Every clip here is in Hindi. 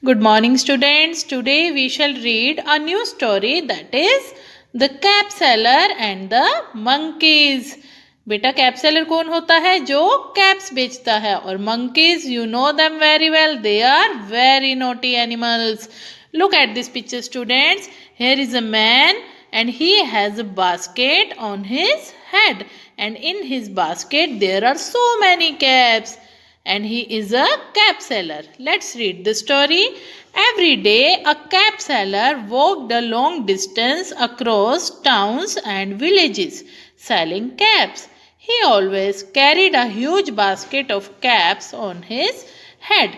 Good morning, students. Today we shall read a new story, that is The Cap Seller and the Monkeys. बेटा कैप सेलर कौन होता है? जो कैप्स बेचता है. और monkeys, you know them very well. They are very naughty animals. Look at this picture, students. Here is a man and he has a basket on his head, and in his basket there are so many caps, and he is a cap seller. Let's read the story. Every day, a cap seller walked a long distance across towns and villages selling caps. He always carried a huge basket of caps on his head.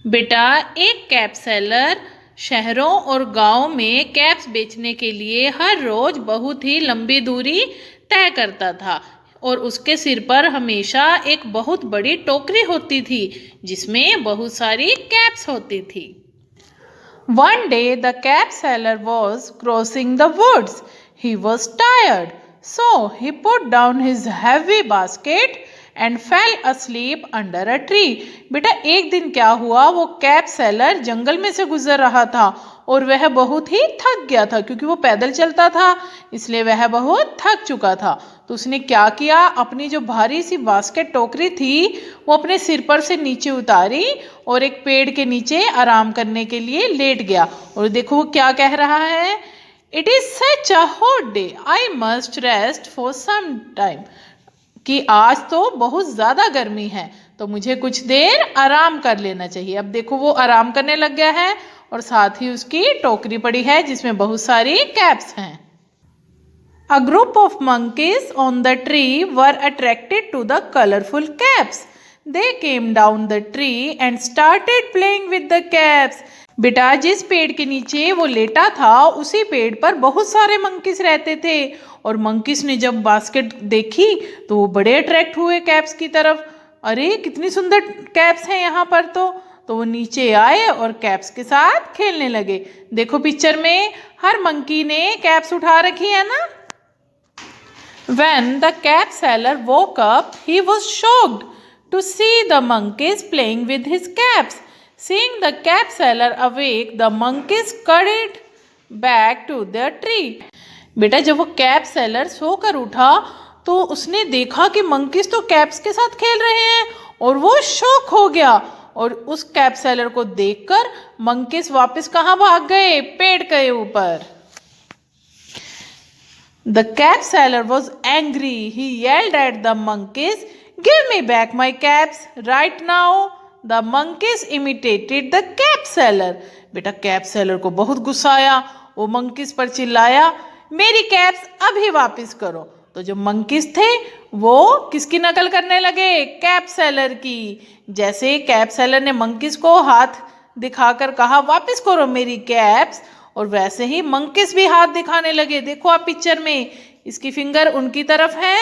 बेटा, एक कैप सेलर शहरों और गांव में कैप्स बेचने के लिए हर रोज बहुत ही लंबी दूरी तय करता था और उसके सिर पर हमेशा एक बहुत बड़ी टोकरी होती थी जिसमें बहुत सारी कैप्स होती थी. One day the cap seller was crossing the woods. He was tired, so he put down his heavy basket and fell asleep under a tree. बेटा एक दिन क्या हुआ, वो कैप सेलर जंगल में से गुजर रहा था और वह बहुत ही थक गया था क्योंकि वो पैदल चलता था, इसलिए वह बहुत थक चुका था. तो उसने क्या किया, अपनी जो भारी सी बास्केट टोकरी थी वो अपने सिर पर से नीचे उतारी और एक पेड़ के नीचे आराम करने के लिए लेट गया. और देखो वो क्या कह रहा है, it is such a hot day, I must rest for some time. कि आज तो बहुत ज्यादा गर्मी है तो मुझे कुछ देर आराम कर लेना चाहिए. अब देखो वो आराम करने लग गया है और साथ ही उसकी टोकरी पड़ी है जिसमें बहुत सारी कैप्स हैं. A group of monkeys on the tree were attracted to the colorful caps. They came down the tree and started playing with the caps. बेटा जिस पेड़ के नीचे वो लेटा था उसी पेड़ पर बहुत सारे मंकीस रहते थे और मंकीस ने जब बास्केट देखी तो वो बड़े अट्रैक्ट हुए कैप्स की तरफ. अरे कितनी सुंदर कैप्स हैं यहाँ पर. तो वो नीचे आए और कैप्स के साथ खेलने लगे. देखो पिक्चर में हर मंकी ने कैप्स उठा रखी है ना. When the cap seller woke up, he was shocked to see the monkeys playing with his caps. Seeing the cap seller awake, the monkeys scurried back to their tree. बेटा जब वो कैप सेलर सोकर उठा तो उसने देखा कि मंकीज तो कैप्स के साथ खेल रहे हैं और वो शॉक हो गया और उस कैप सेलर को देखकर मंकीज वापस कहाँ भाग गए, पेड़ के ऊपर. The cap seller was angry. He yelled at the monkeys, "Give me back my caps right now." The monkeys imitated the cap seller. बेटा कैप सेलर को बहुत गुस्सा आया. वो मंकीज पर चिल्लाया, मेरी कैप्स अभी वापस करो. तो जो मंकीज थे वो किसकी नकल करने लगे, कैप सेलर की. जैसे कैप सेलर ने मंकीज को हाथ दिखाकर कहा वापस करो मेरी कैप्स, और वैसे ही मंकीज भी हाथ दिखाने लगे. देखो आप पिक्चर में, इसकी फिंगर उनकी तरफ है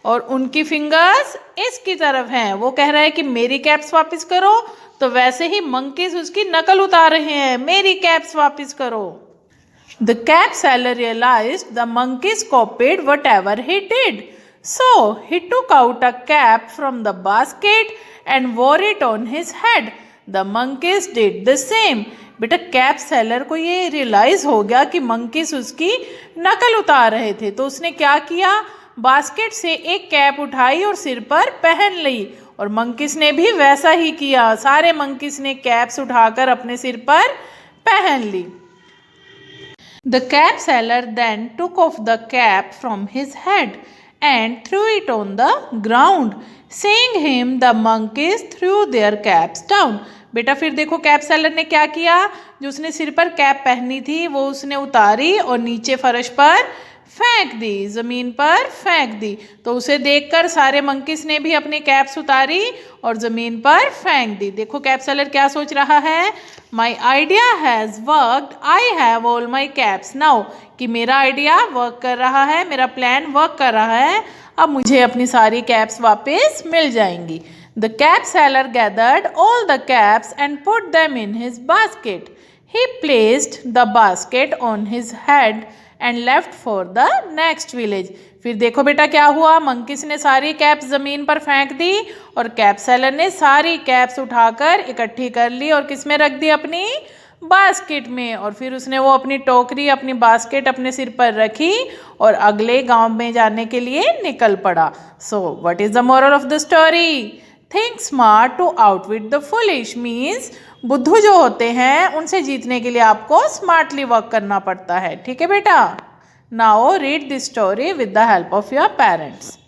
और उनकी फिंगर्स इसकी तरफ हैं. वो कह रहा है कि मेरी कैप्स वापस करो, तो वैसे ही मंकीज उसकी नकल उतार रहे हैं, मेरी कैप्स वापस करो. The cap seller realized the monkeys copied whatever he did. So he took out a cap from the basket and wore it on his head. The monkeys did the same. बेटा कैप सेलर को ये रियलाइज हो गया कि मंकीज उसकी नकल उतार रहे थे, तो उसने क्या किया, बास्केट से एक कैप उठाई और सिर पर पहन ली. और मंकीज ने भी वैसा ही किया. सारे मंकीज ने कैप्स उठाकर अपने सिर पर पहन ली. The cap seller then took off the cap from his head and threw it on the ground. Seeing him, the monkeys threw their caps down. बेटा फिर देखो कैप सेलर ने क्या किया, जो उसने सिर पर कैप पहनी थी वो उसने उतारी और नीचे फर्श पर फेंक दी, जमीन पर फेंक दी. तो उसे देखकर सारे मंकीज ने भी अपनी कैप्स उतारी और जमीन पर फेंक दी. देखो कैप सेलर क्या सोच रहा है, my idea has worked, I have all my caps now. कि मेरा आइडिया वर्क कर रहा है, मेरा प्लान वर्क कर रहा है, अब मुझे अपनी सारी कैप्स वापस मिल जाएंगी. The cap seller gathered all the caps and put them in his basket. He placed the basket on his head and left for the next village. फिर देखो बेटा क्या हुआ, मंकीज ने सारी कैप्स जमीन पर फेंक दी और कैप सेलर ने सारी कैप्स उठाकर इकट्ठी कर ली और किस में रख दी, अपनी बास्केट में। और फिर उसने वो अपनी टोकरी, अपनी बास्केट अपने सिर पर रखी और अगले गांव में जाने के लिए निकल पड़ा। So what is the moral of the story? Think smart to outwit the foolish, means बुद्धू जो होते हैं उनसे जीतने के लिए आपको स्मार्टली वर्क करना पड़ता है। ठीक है बेटा? Now read this story with the help of your parents.